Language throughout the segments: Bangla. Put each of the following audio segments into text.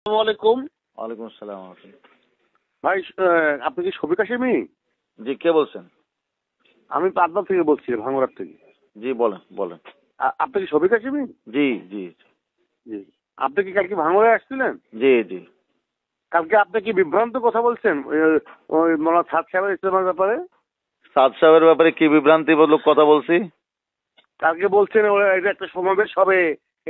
আসসালামু আলাইকুম। ওয়ালাইকুম আসসালাম। ভাই আপনি কি শফিক হাশেমি? জি, কে বলছেন? আমি পাবনা থেকে বলছি, ভাঙ্গুড়ার থেকে। জি, বলেন বলেন। আপনি কি শফিক হাশেমি? জি জি জি। আপনি কি কালকে ভাঙ্গুড়ায় আসছিলেন? জি জি। কালকে আপনি কি বিভ্রান্ত কথা বলছেন ওই মৌলানা সাদ সাহেবের ইস্তেমার ব্যাপারে? সাদ সাহেবের ব্যাপারে কি বিভ্রান্তিমূলক কথা বলছি? কালকে বলছেন এটা একটা সমাবেশ হবে,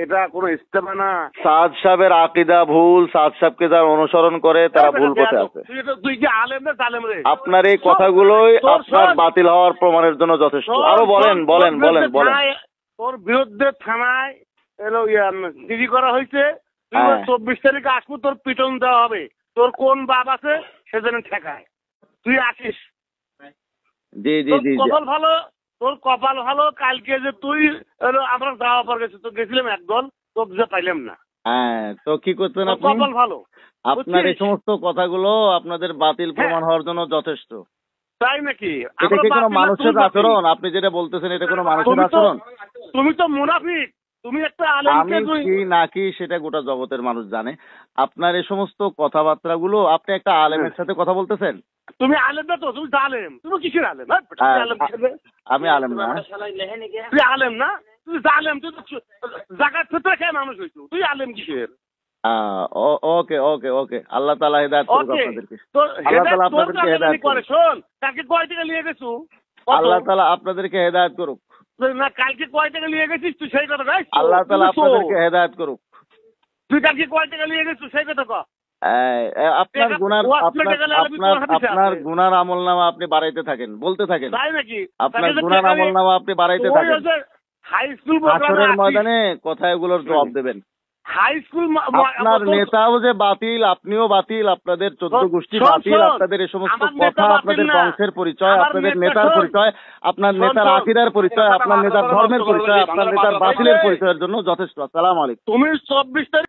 এটা কোনো ইস্তেমা না। সাদ সাহেবের আকিদা ভুল, সাদ সাহেবকে যারা অনুসরণ করে তারা ভুল পথে আছে। তুই কি আলেম না জালেম রে? আপনার এই কথাগুলোই আপনার বাতিল হওয়ার প্রমাণের জন্য যথেষ্ট। আরো বলেন বলেন বলেন বলেন। তোর বিরুদ্ধে থানায় এলো জিডি করা হয়েছে। তুই 24 তারিখে আসবো, তোর পিটন দেওয়া হবে। তোর কোন বাপ আছে সেজন্য ঠেকায় তুই আসিস। জি জি জি। কপাল ভালো, তোর কপাল ভালো। কালকে যে তুই আমরা যাওয়া পর গেছি, তো গেছিলাম একদল, তোর যে পাইলাম না। হ্যাঁ, তো কি করছেন আপনি? কপাল ভালো। আপনার এই সমস্ত কথাগুলো আপনাদের বাতিল প্রমাণ হওয়ার জন্য যথেষ্ট। তাই নাকি? এটা কি কোনো মানুষের আচরণ? আপনি যেটা বলতেছেন এটা কোনো মানুষের আচরণ? তুমি তো মুনাফিক। তুমি একটা আলেমকে আমি কি নাকি সেটা গোটা জগতের মানুষ জানে। আপনার এই সমস্ত কথাবার্তাগুলো আপনি একটা আলেমের সাথে কথা বলতেছেন। তুমি আলেম না তো, তুমি জালেম। তুমি কিসের আলেম? আমি আলেম না। তুই আলেম না, তুই জালেম। তুই জাকাত ফিতরা খেয়ে মানুষ হইছো, তুই আলেম কিসের? ওকে ওকে ওকে, আল্লাহ তাআলা হেদায়েত করুক আপনাদেরকে। আল্লাহ তাআলা আপনাদেরকে হেদায়েত করুক। শোন, কালকে কয় টাকা নিয়ে গেছো? আল্লাহ তাআলা আপনাদেরকে হেদায়েত করুক। না, কালকে কয় টাকা নিয়ে গেছিস তুই সেই কথা গাইছ? আল্লাহ তাআলা আপনাদেরকে হেদায়েত করুক। তুই কালকে কয় টাকা নিয়ে গেছিস সেই কথা কর। আপনার গুনার আমলনামা আপনি বাড়াইতে থাকেন, বলতে থাকেন। তাই নাকি? আপনার গুনার আমলনামা আপনি বাড়াইতে থাকেন। হাই স্কুল হাসরের ময়দানে কথাগুলোর জবাব দেবেন। হাই স্কুল আপনার নেতাও যে বাতিল, আপনিও বাতিল, আপনাদের 14 গোষ্ঠী বাতিল। আপনাদের এই সমস্ত কথা আপনাদের বংশের পরিচয়, আপনাদের নেতার পরিচয়, আপনার নেতার আকীদার পরিচয়, আপনার নেতার ধর্মের পরিচয়, আপনার নেতার বাতিলের পরিচয়ের জন্য যথেষ্ট। আসসালামু আলাইকুম। তুমি 24 তারিখ